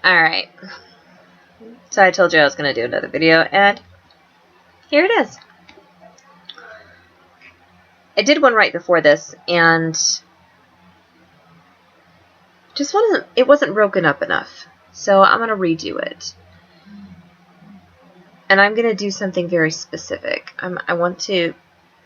Alright. So I told you I was going to do another video, and here it is. I did one right before this, and it wasn't broken up enough. So I'm going to redo it. And I'm going to do something very specific. I want to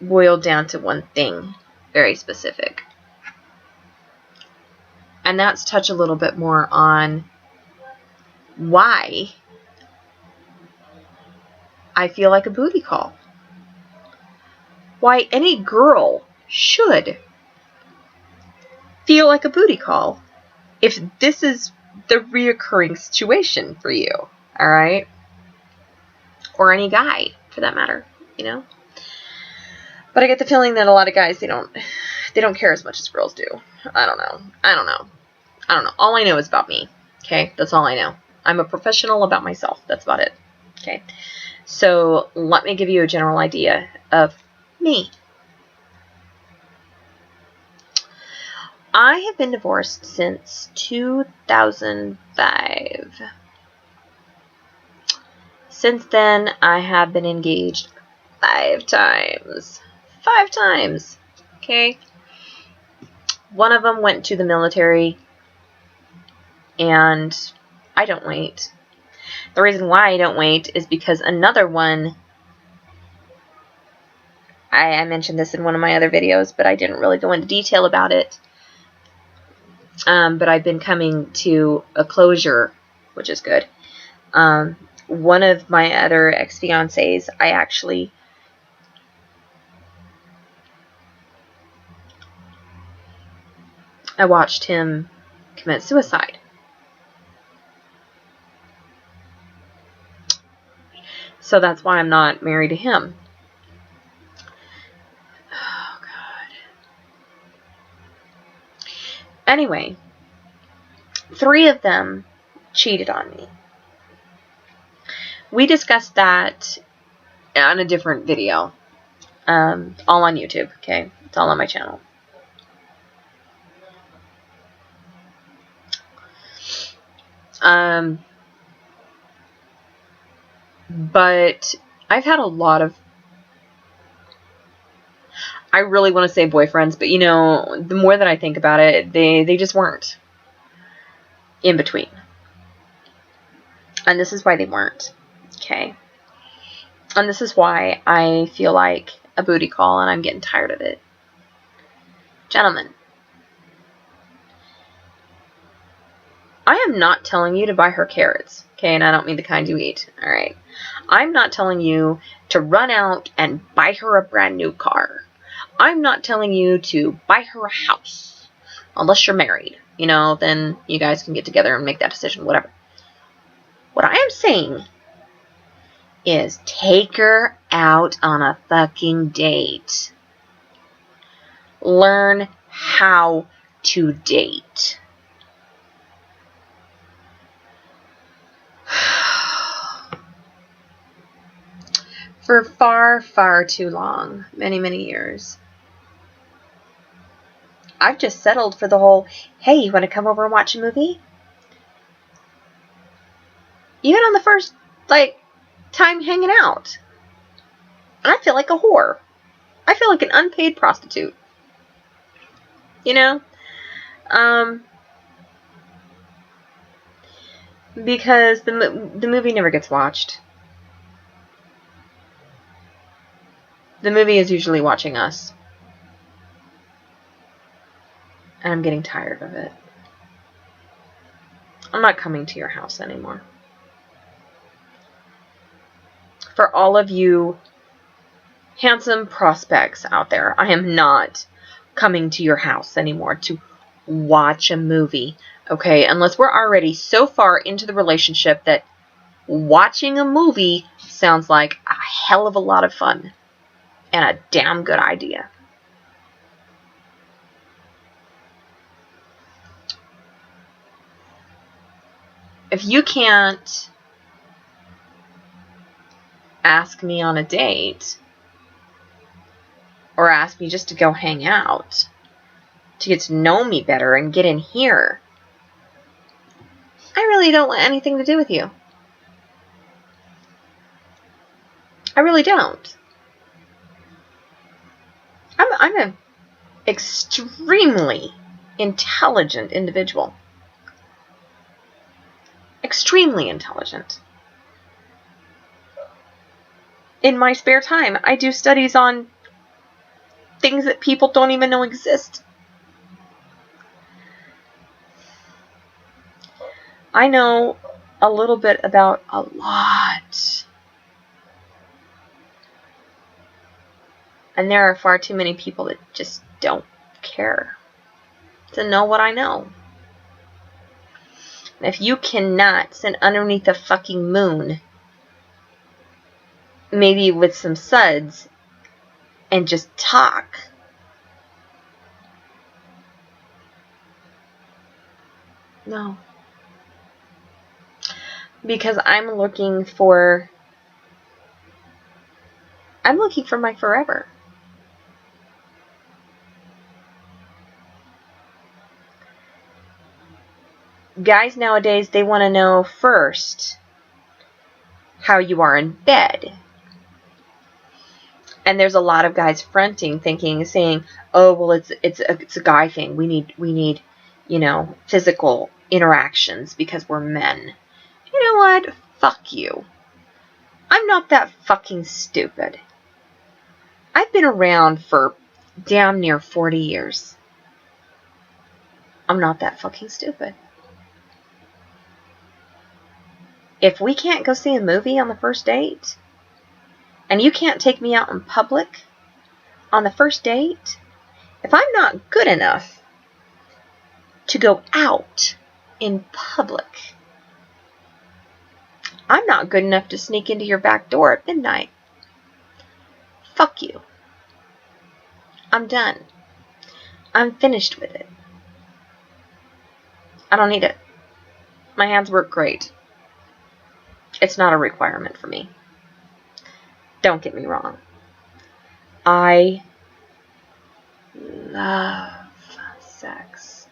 boil down to one thing very specific. And that's touch a little bit more on why I feel like a booty call. Why any girl should feel like a booty call if this is the reoccurring situation for you, alright? Or any guy, for that matter, you know? But I get the feeling that a lot of guys, they don't care as much as girls do. I don't know. All I know is about me, okay? That's all I know. I'm a professional about myself. That's about it, okay? So let me give you a general idea of me. I have been divorced since 2005. Since then, I have been engaged 5 times. 5 times, okay? One of them went to the military, and I don't wait. The reason why I don't wait is because another one, I mentioned this in one of my other videos, but I didn't really go into detail about it. But I've been coming to a closure, which is good. One of my other ex-fiancés, I watched him commit suicide. So that's why I'm not married to him. Oh, God. Anyway, 3 of them cheated on me. We discussed that on a different video. All on YouTube, okay? It's all on my channel. But I've had a lot of, I really want to say boyfriends, but you know, the more that I think about it, they just weren't in between. And this is why they weren't, okay? And this is why I feel like a booty call and I'm getting tired of it. Gentlemen, I am not telling you to buy her carrots, okay? And I don't mean the kind you eat, alright? I'm not telling you to run out and buy her a brand new car. I'm not telling you to buy her a house. Unless you're married, you know, then you guys can get together and make that decision, whatever. What I am saying is take her out on a fucking date. Learn how to date. For far, far too long, many, many years, I've just settled for the whole, hey, you want to come over and watch a movie? Even on the first, time hanging out. I feel like a whore. I feel like an unpaid prostitute. You know? Because the movie never gets watched. The movie is usually watching us. And I'm getting tired of it. I'm not coming to your house anymore. For all of you handsome prospects out there, I am not coming to your house anymore to watch a movie, okay? Unless we're already so far into the relationship that watching a movie sounds like a hell of a lot of fun and a damn good idea. If you can't ask me on a date or ask me just to go hang out, to get to know me better and get in here, I really don't want anything to do with you. I really don't. I'm an extremely intelligent individual. Extremely intelligent. In my spare time, I do studies on things that people don't even know exist. I know a little bit about a lot. And there are far too many people that just don't care to know what I know. And if you cannot sit underneath the fucking moon, maybe with some suds, and just talk, no. Because I'm looking for my forever. Guys nowadays, they want to know first how you are in bed. And there's a lot of guys fronting, saying, "Oh, well, it's a guy thing. We need, physical interactions because we're men." You know what? Fuck you. I'm not that fucking stupid. I've been around for damn near 40 years. I'm not that fucking stupid. If we can't go see a movie on the first date, and you can't take me out in public on the first date, if I'm not good enough to go out in public, I'm not good enough to sneak into your back door at midnight. Fuck you. I'm done. I'm finished with it. I don't need it. My hands work great. It's not a requirement for me. Don't get me wrong. I love sex.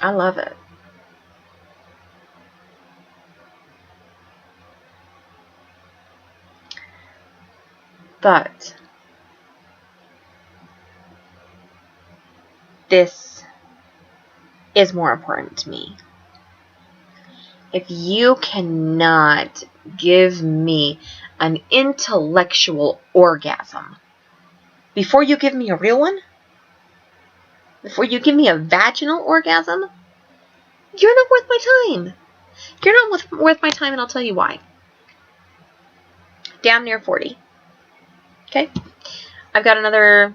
I love it. But this is more important to me. If you cannot give me an intellectual orgasm before you give me a real one, before you give me a vaginal orgasm, you're not worth my time. You're not worth my time, and I'll tell you why. Damn near 40. Okay? I've got another,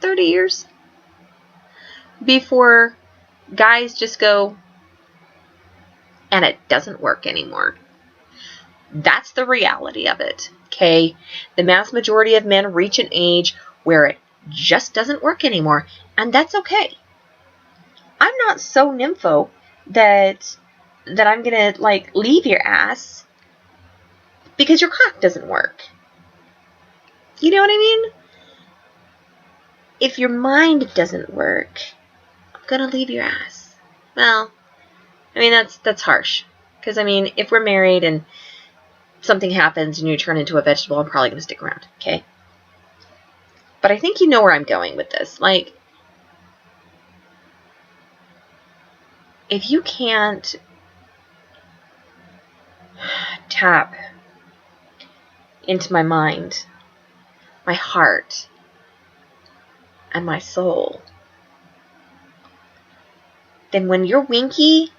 30 years before guys just go, and it doesn't work anymore. That's the reality of it. Okay? The mass majority of men reach an age where it just doesn't work anymore, and that's okay. I'm not so nympho that I'm gonna leave your ass because your cock doesn't work. You know what I mean? If your mind doesn't work, I'm gonna leave your ass. Well, I mean that's harsh. Because if we're married and something happens and you turn into a vegetable, I'm probably gonna stick around. Okay? But I think you know where I'm going with this. If you can't tap into my mind, my heart, and my soul, then when your winky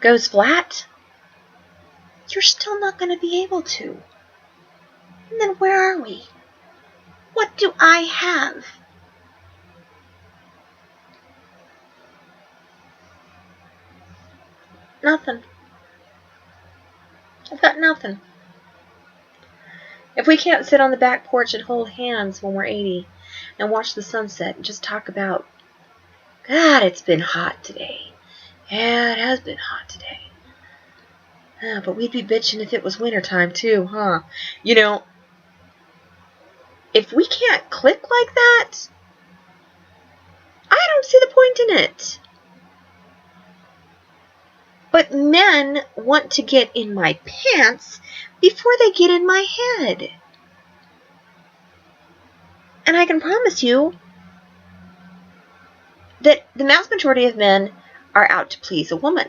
goes flat, you're still not going to be able to. And then where are we? What do I have? Nothing. I've got nothing. If we can't sit on the back porch and hold hands when we're 80 and watch the sunset and just talk about, God, it's been hot today. Yeah, it has been hot today. But we'd be bitching if it was wintertime too, huh? If we can't click like that, I don't see the point in it. But men want to get in my pants before they get in my head. And I can promise you that the vast majority of men are out to please a woman.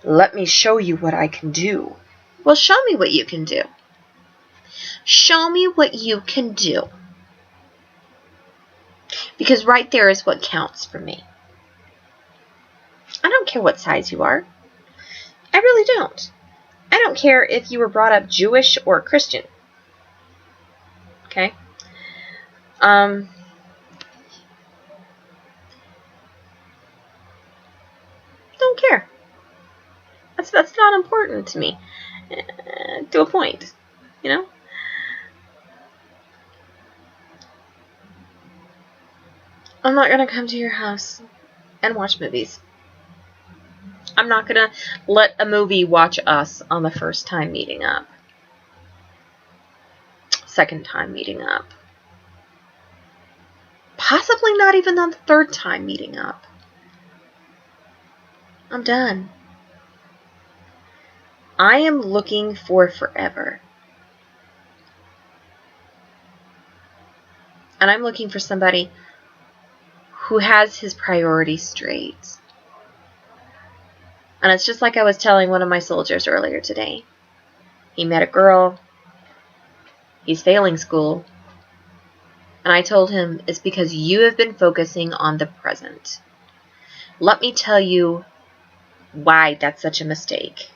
Let me show you what I can do. Well, show me what you can do. Show me what you can do. Because right there is what counts for me. I don't care what size you are. I really don't. I don't care if you were brought up Jewish or Christian. Okay? Don't care. That's not important to me. To a point. You know? I'm not going to come to your house and watch movies. I'm not going to let a movie watch us on the first time meeting up. Second time meeting up. Possibly not even on the third time meeting up. I'm done. I am looking for forever. And I'm looking for somebody who has his priorities straight. And it's just like I was telling one of my soldiers earlier today. He met a girl. He's failing school. And I told him, it's because you have been focusing on the present. Let me tell you why that's such a mistake.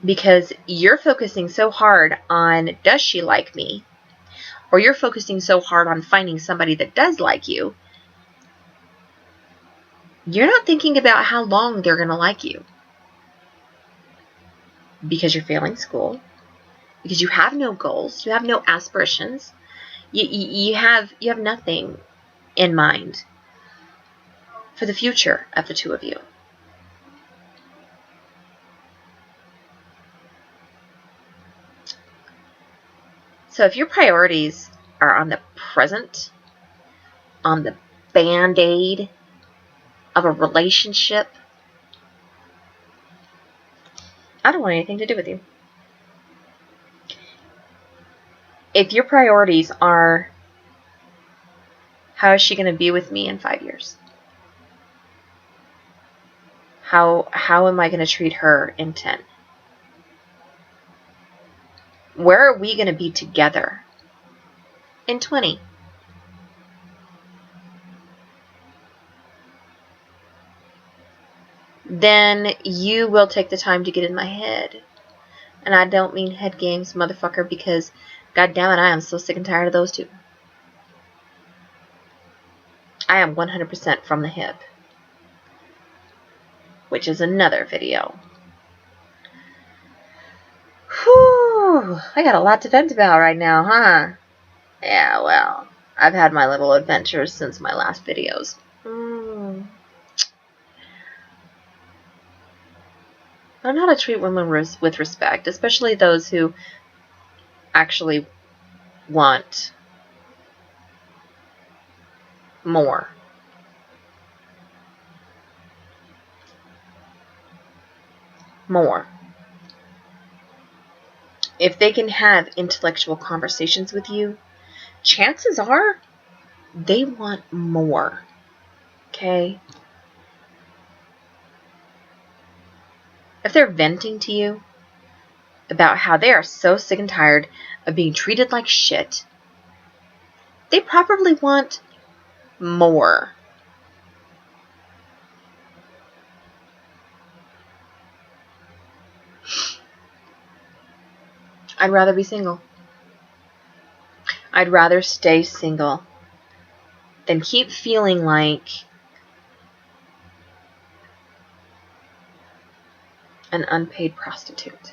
Because you're focusing so hard on, does she like me? Or you're focusing so hard on finding somebody that does like you. You're not thinking about how long they're going to like you. Because you're failing school. Because you have no goals. You have no aspirations. You have nothing in mind for the future of the two of you. So if your priorities are on the present, on the band-aid of a relationship, I don't want anything to do with you. If your priorities are, how is she going to be with me in 5 years? How am I going to treat her in 10? Where are we going to be together in 20? Then you will take the time to get in my head. And I don't mean head games, motherfucker, because God damn it, I am so sick and tired of those two. I am 100% from the hip. Which is another video. Whew, I got a lot to vent about right now, huh? Yeah, well, I've had my little adventures since my last videos. I know how to treat women with respect, especially those who actually want more. More. If they can have intellectual conversations with you, chances are they want more. Okay? If they're venting to you about how they are so sick and tired of being treated like shit, they probably want more. I'd rather be single. I'd rather stay single than keep feeling like an unpaid prostitute.